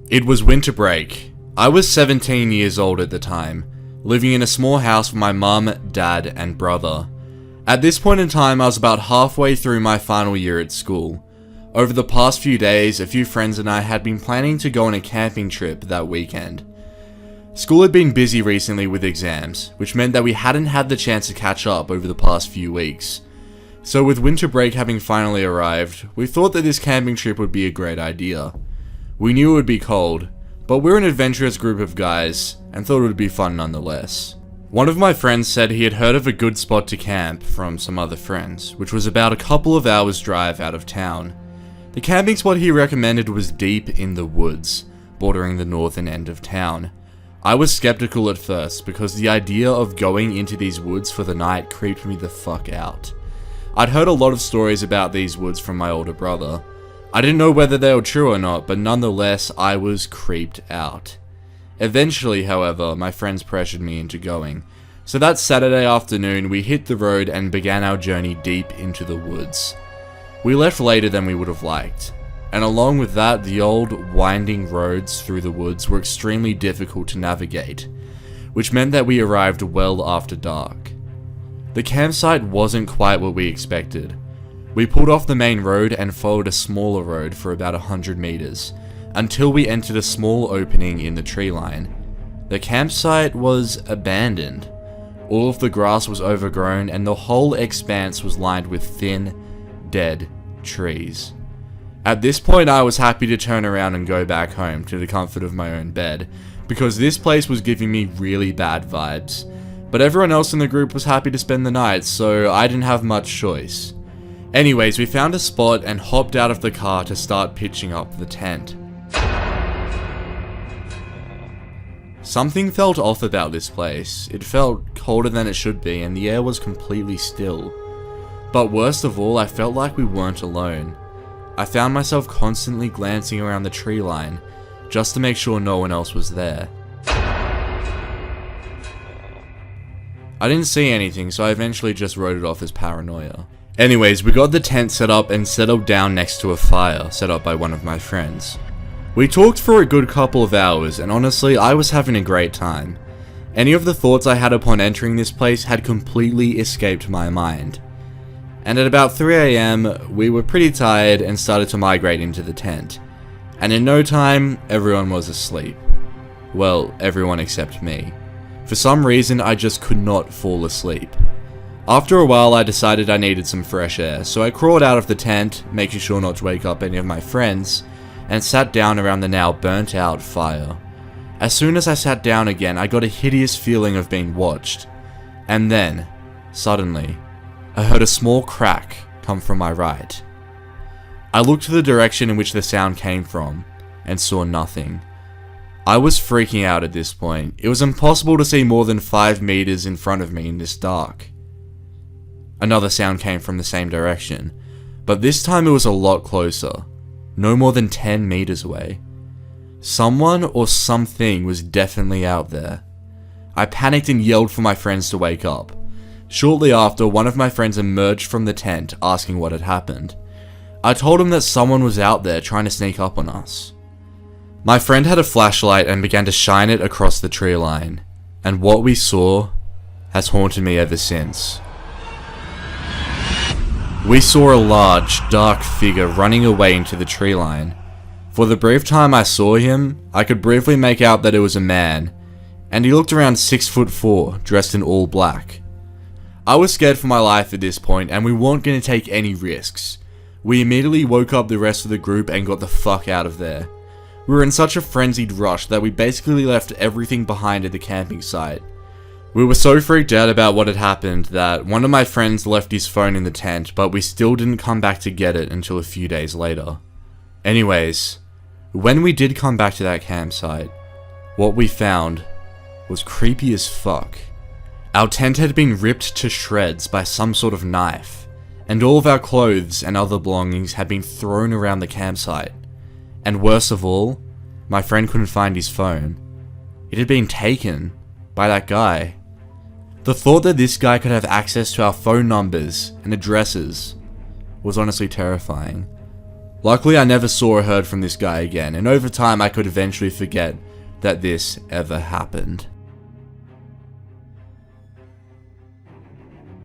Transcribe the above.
It was winter break. I was 17 years old at the time, living in a small house with my mum, dad, and brother. At this point in time, I was about halfway through my final year at school. Over the past few days, a few friends and I had been planning to go on a camping trip that weekend. School had been busy recently with exams, which meant that we hadn't had the chance to catch up over the past few weeks. So with winter break having finally arrived, we thought that this camping trip would be a great idea. We knew it would be cold, but we're an adventurous group of guys, and thought it would be fun nonetheless. One of my friends said he had heard of a good spot to camp from some other friends, which was about a couple of hours drive out of town. The camping spot he recommended was deep in the woods, bordering the northern end of town. I was skeptical at first because the idea of going into these woods for the night creeped me the fuck out. I'd heard a lot of stories about these woods from my older brother. I didn't know whether they were true or not, but nonetheless, I was creeped out. Eventually, however, my friends pressured me into going. So that Saturday afternoon, we hit the road and began our journey deep into the woods. We left later than we would have liked, and along with that, the old, winding roads through the woods were extremely difficult to navigate, which meant that we arrived well after dark. The campsite wasn't quite what we expected. We pulled off the main road and followed a smaller road for about 100 meters, until we entered a small opening in the tree line. The campsite was abandoned. All of the grass was overgrown and the whole expanse was lined with thin, dead trees. At this point, I was happy to turn around and go back home to the comfort of my own bed, because this place was giving me really bad vibes. But everyone else in the group was happy to spend the night, so I didn't have much choice. Anyways, we found a spot and hopped out of the car to start pitching up the tent. Something felt off about this place. It felt colder than it should be and the air was completely still. But worst of all, I felt like we weren't alone. I found myself constantly glancing around the tree line, just to make sure no one else was there. I didn't see anything, so I eventually just wrote it off as paranoia. Anyways, we got the tent set up and settled down next to a fire set up by one of my friends. We talked for a good couple of hours, and honestly, I was having a great time. Any of the thoughts I had upon entering this place had completely escaped my mind. And at about 3 AM, we were pretty tired and started to migrate into the tent. And in no time, everyone was asleep. Well, everyone except me. For some reason, I just could not fall asleep. After a while, I decided I needed some fresh air, so I crawled out of the tent, making sure not to wake up any of my friends, and sat down around the now burnt out fire. As soon as I sat down again, I got a hideous feeling of being watched. And then, suddenly, I heard a small crack come from my right. I looked to the direction in which the sound came from, and saw nothing. I was freaking out at this point. It was impossible to see more than 5 meters in front of me in this dark. Another sound came from the same direction, but this time it was a lot closer, no more than 10 meters away. Someone or something was definitely out there. I panicked and yelled for my friends to wake up. Shortly after, one of my friends emerged from the tent asking what had happened. I told him that someone was out there trying to sneak up on us. My friend had a flashlight and began to shine it across the tree line, and what we saw has haunted me ever since. We saw a large, dark figure running away into the tree line. For the brief time I saw him, I could briefly make out that it was a man, and he looked around 6'4", dressed in all black. I was scared for my life at this point, and we weren't going to take any risks. We immediately woke up the rest of the group and got the fuck out of there. We were in such a frenzied rush that we basically left everything behind at the camping site. We were so freaked out about what had happened that one of my friends left his phone in the tent, but we still didn't come back to get it until a few days later. Anyways, when we did come back to that campsite, what we found was creepy as fuck. Our tent had been ripped to shreds by some sort of knife, and all of our clothes and other belongings had been thrown around the campsite. And worst of all, my friend couldn't find his phone. It had been taken by that guy. The thought that this guy could have access to our phone numbers and addresses was honestly terrifying. Luckily, I never saw or heard from this guy again, and over time I could eventually forget that this ever happened.